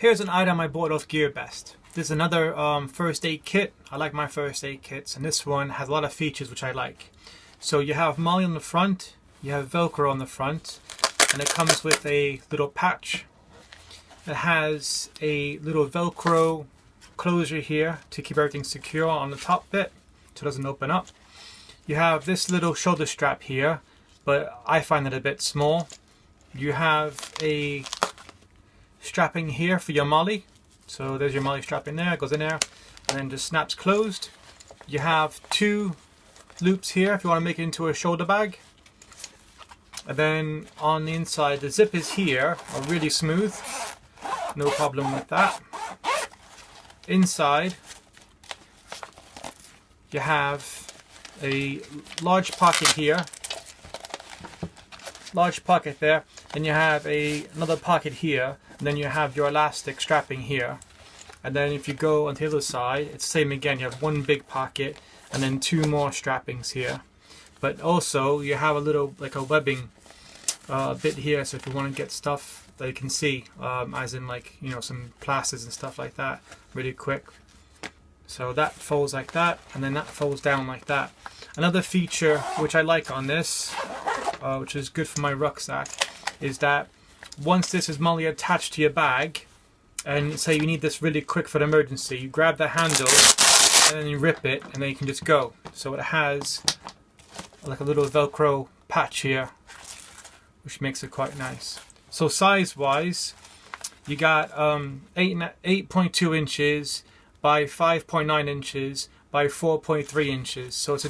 Here's an item I bought off Gearbest. This is another first aid kit. I like my first aid kits, and this one has a lot of features which I like. So you have molle on the front, you have Velcro on the front, and it comes with a little patch. It has a little Velcro closure here to keep everything secure on the top bit so it doesn't open up. You have this little shoulder strap here, but I find it a bit small. You have a strapping here for your molle. So there's your molle strapping there, it goes in there and then just snaps closed. You have two loops here if you want to make it into a shoulder bag. And then on the inside, the zip is here, are really smooth, no problem with that. Inside you have a large pocket here, large pocket there, then you have another pocket here, and then you have your elastic strapping here. And then if you go on the other side, it's the same again, you have one big pocket and then two more strappings here. But also you have a little, like a webbing bit here, so if you want to get stuff that you can see, as in like, you know, some plasters and stuff like that really quick. So that folds like that, and then that folds down like that. Another feature which I like on this, which is good for my rucksack, is that once this is molle attached to your bag, and say you need this really quick for an emergency, you grab the handle and then you rip it, and then you can just go. So it has like a little Velcro patch here, which makes it quite nice. So size wise, you got 8.2 inches by 5.9 inches by 4.3 inches. So it's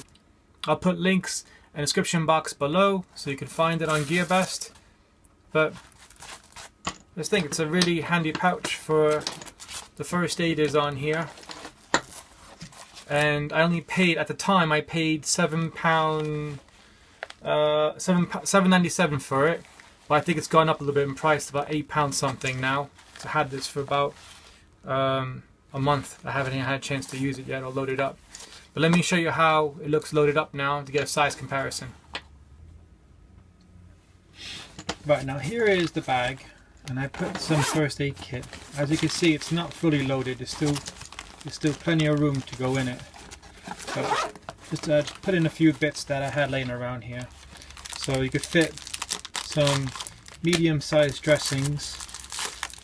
I'll put links in the description box below so you can find it on Gearbest. But I just think it's a really handy pouch for the first aiders on here. And I only paid, at the time I paid £7.97 for it, but I think it's gone up a little bit in price, about £8 something now. So I had this for about a month. I haven't even had a chance to use it yet or load it up. But let me show you how it looks loaded up now to get a size comparison. Right, now here is the bag, and I put some first aid kit. As you can see, it's not fully loaded. There's still plenty of room to go in it. So just put in a few bits that I had laying around here. So you could fit some medium-sized dressings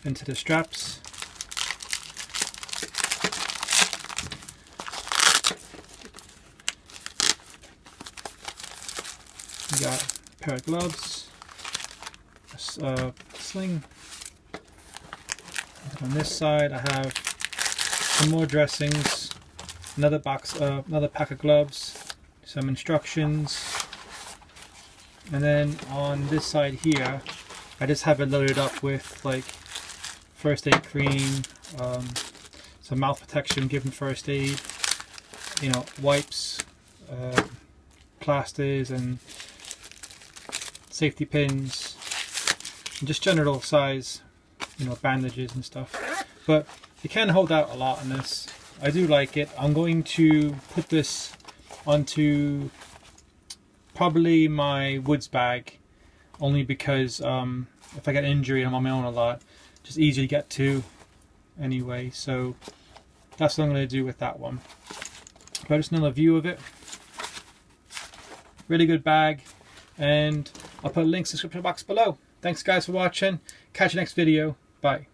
into the straps. You got a pair of gloves, a sling. And on this side I have some more dressings, another pack of gloves, some instructions, and then on this side here I just have it loaded up with like first aid cream, some mouth protection given first aid, you know, wipes, plasters and safety pins, and just general size, you know, bandages and stuff. But you can hold out a lot on this. I do like it. I'm going to put this onto probably my woods bag, only because if I get an injury and I'm on my own a lot, just easy to get to anyway. So that's what I'm going to do with that one. But just another view of it. Really good bag, and I'll put links in the description box below. Thanks guys for watching. Catch you next video. Bye.